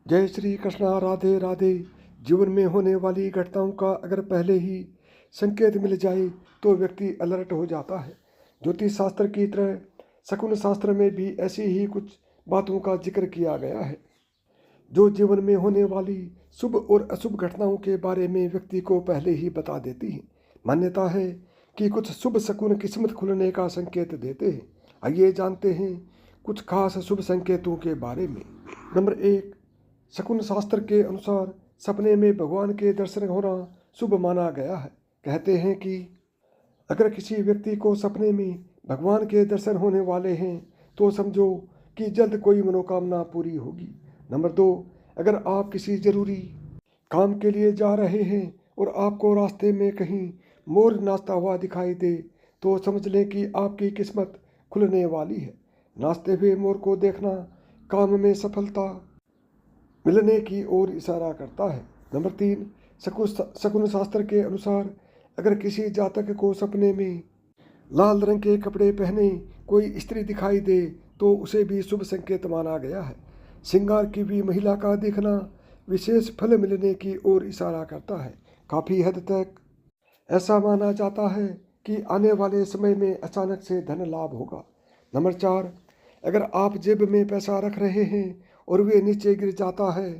जय श्री कृष्णा, राधे राधे। जीवन में होने वाली घटनाओं का अगर पहले ही संकेत मिल जाए तो व्यक्ति अलर्ट हो जाता है। ज्योतिष शास्त्र की तरह शकुन शास्त्र में भी ऐसी ही कुछ बातों का जिक्र किया गया है जो जीवन में होने वाली शुभ और अशुभ घटनाओं के बारे में व्यक्ति को पहले ही बता देती हैं। मान्यता है कि कुछ शुभ शकुन किस्मत खुलने का संकेत देते हैं। आइए जानते हैं कुछ खास शुभ संकेतों के बारे में। नंबर 1, शकुन शास्त्र के अनुसार सपने में भगवान के दर्शन होना शुभ माना गया है। कहते हैं कि अगर किसी व्यक्ति को सपने में भगवान के दर्शन होने वाले हैं तो समझो कि जल्द कोई मनोकामना पूरी होगी। नंबर 2, अगर आप किसी जरूरी काम के लिए जा रहे हैं और आपको रास्ते में कहीं मोर नाचता हुआ दिखाई दे तो समझ लें कि आपकी किस्मत खुलने वाली है। नाचते हुए मोर को देखना काम में सफलता मिलने की ओर इशारा करता है। नंबर 3, शकुन शास्त्र के अनुसार अगर किसी जातक को सपने में लाल रंग के कपड़े पहने कोई स्त्री दिखाई दे तो उसे भी शुभ संकेत माना गया है। श्रृंगार की भी महिला का देखना विशेष फल मिलने की ओर इशारा करता है। काफ़ी हद तक ऐसा माना जाता है कि आने वाले समय में अचानक से धन लाभ होगा। नंबर 4, अगर आप जेब में पैसा रख रहे हैं और वे नीचे गिर जाता है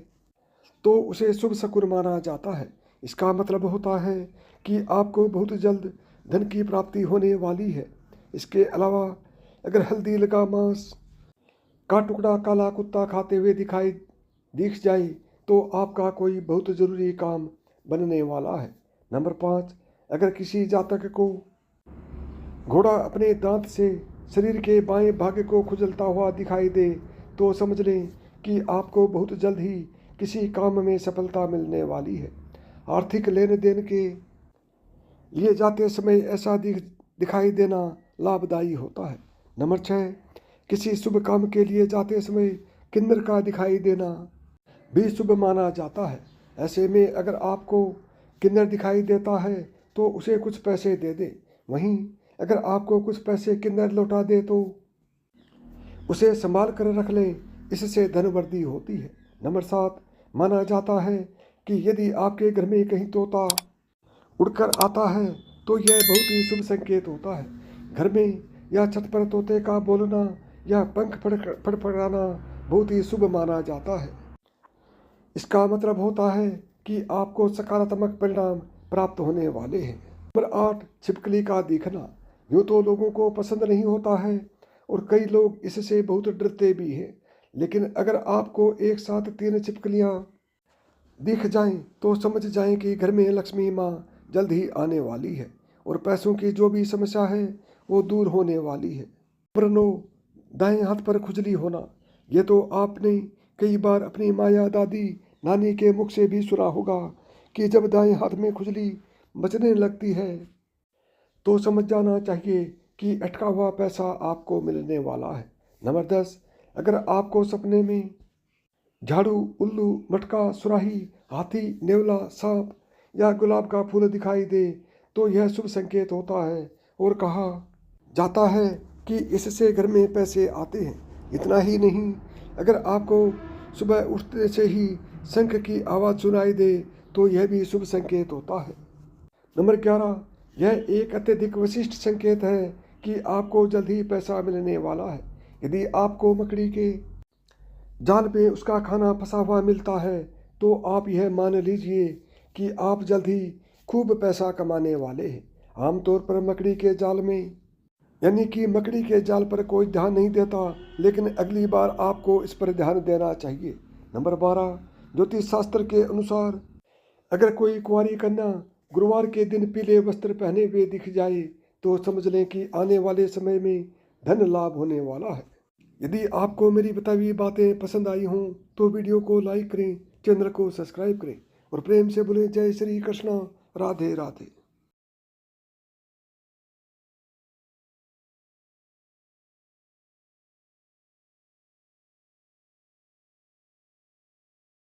तो उसे शुभ शकुन माना जाता है। इसका मतलब होता है कि आपको बहुत जल्द धन की प्राप्ति होने वाली है। इसके अलावा अगर हल्दी लगा मांस का टुकड़ा काला कुत्ता खाते हुए दिख जाए तो आपका कोई बहुत ज़रूरी काम बनने वाला है। नंबर 5, अगर किसी जातक को घोड़ा अपने दांत से शरीर के बाएं भाग को खुजलता हुआ दिखाई दे तो समझ लें कि आपको बहुत जल्द ही किसी काम में सफलता मिलने वाली है। आर्थिक लेन देन के लिए जाते समय ऐसा दिखाई देना लाभदायी होता है। नंबर 6, किसी शुभ काम के लिए जाते समय किन्नर का दिखाई देना भी शुभ माना जाता है। ऐसे में अगर आपको किन्नर दिखाई देता है तो उसे कुछ पैसे दे दे। वहीं अगर आपको कुछ पैसे किन्नर लौटा दे तो उसे संभाल कर रख ले, इससे धन वृद्धि होती है। नंबर 7, माना जाता है कि यदि आपके घर में कहीं तोता उड़कर आता है तो यह बहुत ही शुभ संकेत होता है। घर में या छत पर तोते का बोलना या पंख फड़फड़ाना बहुत ही शुभ माना जाता है। इसका मतलब होता है कि आपको सकारात्मक परिणाम प्राप्त होने वाले हैं। नंबर 8, छिपकली का दिखना। यूँ तो लोगों को पसंद नहीं होता है और कई लोग इससे बहुत डरते भी हैं, लेकिन अगर आपको एक साथ 3 छिपकलियाँ दिख जाएं तो समझ जाएं कि घर में लक्ष्मी माँ जल्द ही आने वाली है और पैसों की जो भी समस्या है वो दूर होने वाली है। नंबर 9, दाएं हाथ पर खुजली होना। ये तो आपने कई बार अपनी माँ या दादी नानी के मुख से भी सुना होगा कि जब दाएं हाथ में खुजली मचने लगती है तो समझ जाना चाहिए कि अटका हुआ पैसा आपको मिलने वाला है। नंबर 10, अगर आपको सपने में झाड़ू, उल्लू, मटका, सुराही, हाथी, नेवला, सांप या गुलाब का फूल दिखाई दे तो यह शुभ संकेत होता है और कहा जाता है कि इससे घर में पैसे आते हैं। इतना ही नहीं, अगर आपको सुबह उठने से ही शंख की आवाज़ सुनाई दे तो यह भी शुभ संकेत होता है। नंबर 11, यह एक अत्यधिक विशिष्ट संकेत है कि आपको जल्द ही पैसा मिलने वाला है। यदि आपको मकड़ी के जाल में उसका खाना फंसा हुआ मिलता है तो आप यह मान लीजिए कि आप जल्द ही खूब पैसा कमाने वाले हैं। आमतौर पर मकड़ी के जाल में मकड़ी के जाल पर कोई ध्यान नहीं देता, लेकिन अगली बार आपको इस पर ध्यान देना चाहिए। नंबर 12, ज्योतिष शास्त्र के अनुसार अगर कोई कुंवारी कन्या गुरुवार के दिन पीले वस्त्र पहने हुए दिख जाए तो समझ लें कि आने वाले समय में धन लाभ होने वाला है। यदि आपको मेरी बताई हुई बातें पसंद आई हों तो वीडियो को लाइक करें, चैनल को सब्सक्राइब करें और प्रेम से बोलें जय श्री कृष्ण, राधे राधे।